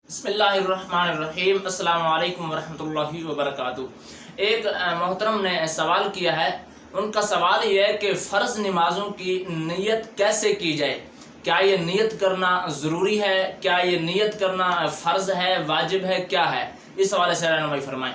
بسم اللہ الرحمن الرحیم۔ السلام علیکم ورحمۃ اللہ وبرکاتہ۔ ایک محترم نے سوال کیا ہے، ان کا سوال یہ ہے کہ فرض نمازوں کی نیت کیسے کی جائے؟ کیا یہ نیت کرنا ضروری ہے؟ کیا یہ نیت کرنا فرض ہے، واجب ہے، کیا ہے؟ اس حوالے سے رہنمائی فرمائیں۔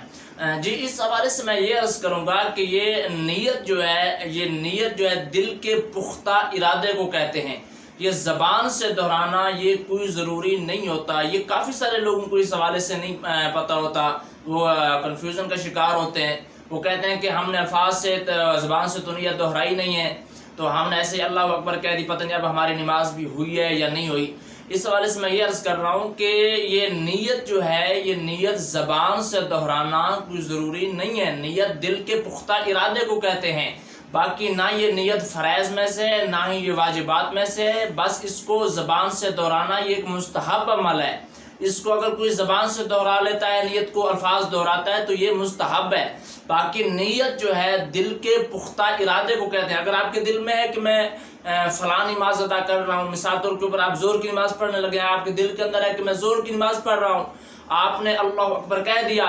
جی، اس حوالے سے میں یہ عرض کروں گا کہ یہ نیت جو ہے دل کے پختہ ارادے کو کہتے ہیں۔ یہ زبان سے دہرانا یہ کوئی ضروری نہیں ہوتا۔ یہ کافی سارے لوگوں کو اس حوالے سے نہیں پتہ ہوتا، وہ کنفیوژن کا شکار ہوتے ہیں۔ وہ کہتے ہیں کہ ہم نے الفاظ سے زبان سے تو نیت دہرائی نہیں ہے، تو ہم نے ایسے ہی اللہ اکبر کہہ دی، پتہ نہیں اب ہماری نماز بھی ہوئی ہے یا نہیں ہوئی۔ اس حوالے سے میں یہ عرض کر رہا ہوں کہ یہ نیت جو ہے، یہ نیت زبان سے دہرانا کوئی ضروری نہیں ہے۔ نیت دل کے پختہ ارادے کو کہتے ہیں۔ باقی نہ یہ نیت فرائض میں سے ہے، نہ ہی یہ واجبات میں سے ہے۔ بس اس کو زبان سے دہرانا یہ ایک مستحب عمل ہے۔ اس کو اگر کوئی زبان سے دہرا لیتا ہے، نیت کو الفاظ دہراتا ہے، تو یہ مستحب ہے۔ باقی نیت جو ہے دل کے پختہ ارادے کو کہتے ہیں۔ اگر آپ کے دل میں ہے کہ میں فلاں نماز ادا کر رہا ہوں، مثال طور کے اوپر آپ زور کی نماز پڑھنے لگے ہیں، آپ کے دل کے اندر ہے کہ میں زور کی نماز پڑھ رہا ہوں، آپ نے اللہ اکبر کہہ دیا،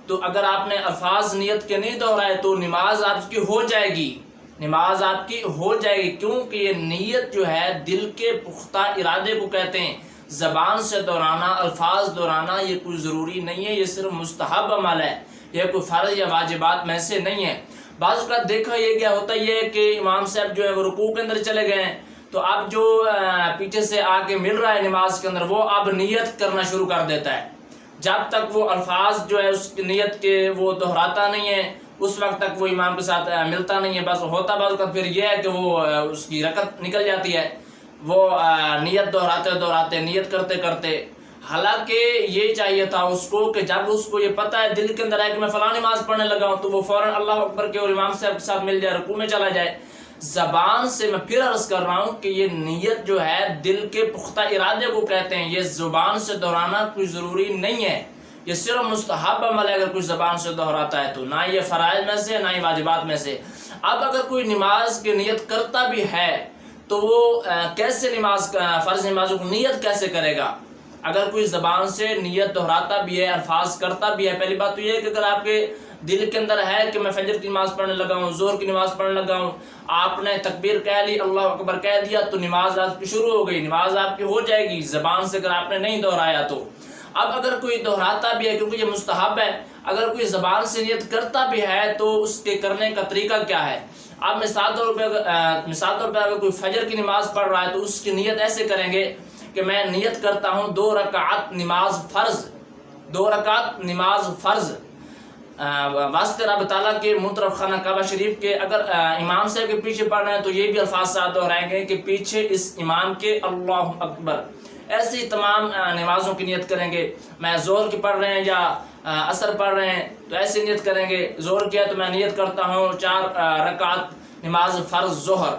تو اگر آپ نے الفاظ نیت کے نہیں دہرائے تو نماز آپ کی ہو جائے گی، نماز آپ کی ہو جائے گی، کیونکہ یہ نیت جو ہے دل کے پختہ ارادے کو کہتے ہیں۔ زبان سے دہرانا، الفاظ دہرانا یہ کوئی ضروری نہیں ہے، یہ صرف مستحب عمل ہے، یہ کوئی فرض یا واجبات میں سے نہیں ہے۔ بعض اوقات دیکھا یہ کیا ہوتا ہے کہ امام صاحب جو ہے وہ رکوع کے اندر چلے گئے ہیں، تو اب جو پیچھے سے آ کے مل رہا ہے نماز کے اندر، وہ اب نیت کرنا شروع کر دیتا ہے۔ جب تک وہ الفاظ جو ہے اس کی نیت کے وہ دہراتا نہیں ہے، اس وقت تک وہ امام کے ساتھ ملتا نہیں ہے۔ بس ہوتا بعض اوقات پھر یہ ہے کہ وہ اس کی رکعت نکل جاتی ہے، وہ نیت دہراتے نیت کرتے کرتے۔ حالانکہ یہ چاہیے تھا اس کو کہ جب اس کو یہ پتہ ہے دل کے اندر ہے کہ میں فلاں نماز پڑھنے لگا ہوں، تو وہ فوراً اللہ اکبر کے اور امام صاحب کے ساتھ مل جائے، رکوع میں چلا جائے۔ زبان سے میں پھر عرض کر رہا ہوں کہ یہ نیت جو ہے دل کے پختہ ارادے کو کہتے ہیں۔ یہ زبان سے دہرانا کوئی ضروری نہیں ہے، یہ صرف مستحب عمل ہے۔ اگر کوئی زبان سے دہراتا ہے تو نہ یہ فرائض میں سے، نہ ہی واجبات میں سے۔ اب اگر کوئی نماز کی نیت کرتا بھی ہے تو وہ کیسے فرض نمازوں کی نیت کیسے کرے گا؟ اگر کوئی زبان سے نیت دہراتا بھی ہے، الفاظ کرتا بھی ہے، پہلی بات تو یہ ہے کہ اگر آپ کے دل کے اندر ہے کہ میں فجر کی نماز پڑھنے لگا ہوں، زور کی نماز پڑھنے لگا ہوں، آپ نے تکبیر کہہ لی، اللہ اکبر کہہ دیا، تو نماز آپ کی شروع ہو گئی، نماز آپ کی ہو جائے گی زبان سے، اگر آپ نے نہیں دہرایا تو۔ اب اگر کوئی دہراتا بھی ہے، کیونکہ یہ مستحب ہے، اگر کوئی زبان سے نیت کرتا بھی ہے تو اس کے کرنے کا طریقہ کیا ہے؟ اب مثال طور پہ اگر کوئی فجر کی نماز پڑھ رہا ہے تو اس کی نیت ایسے کریں گے کہ میں نیت کرتا ہوں 2 رکعت نماز فرض، 2 رکعت نماز فرض واسطے رب تعالیٰ کے منطرف خانہ کعبہ شریف کے۔ اگر امام صاحب کے پیچھے پڑھ رہے ہیں تو یہ بھی الفاظ ساتھ دہرائیں گے کہ پیچھے اس امام کے اللہ اکبر۔ ایسے ہی تمام نمازوں کی نیت کریں گے۔ میں زور کی پڑھ رہے ہیں یا عصر پڑھ رہے ہیں تو ایسے نیت کریں گے، زور کیا تو میں نیت کرتا ہوں 4 رکعت نماز فرض ظہر،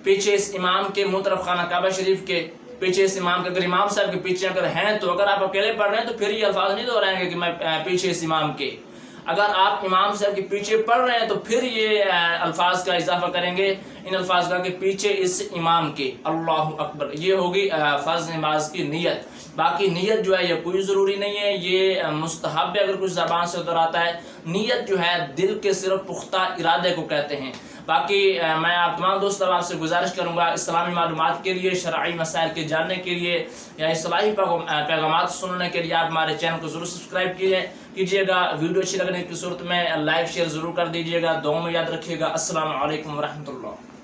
پیچھے اس امام کے منطرف خانہ کعبہ شریف کے، پیچھے اس امام کے۔ اگر امام صاحب کے پیچھے اگر ہیں تو اگر آپ اکیلے پڑھ رہے ہیں تو پھر یہ الفاظ نہیں دہرائیں گے کہ میں پیچھے اس امام کے۔ اگر آپ امام صاحب کے پیچھے پڑھ رہے ہیں تو پھر یہ الفاظ کا اضافہ کریں گے، ان الفاظ کا کہ پیچھے اس امام کے اللہ اکبر۔ یہ ہوگی فرض نماز کی نیت۔ باقی نیت جو ہے یہ کوئی ضروری نہیں ہے، یہ مستحب ہے اگر کچھ زبان سے دہراتا ہے۔ نیت جو ہے دل کے صرف پختہ ارادے کو کہتے ہیں۔ باقی میں آپ تمام دوست آپ سے گزارش کروں گا، اسلامی معلومات کے لیے، شرعی مسائل کے جاننے کے لیے یا اصلاحی پیغامات سننے کے لیے آپ ہمارے چینل کو ضرور سبسکرائب کیجیے گا۔ ویڈیو اچھی لگنے کی صورت میں لائک شیئر ضرور کر دیجیے گا۔ دعاؤں میں یاد رکھیے گا۔ السلام علیکم ورحمۃ اللہ۔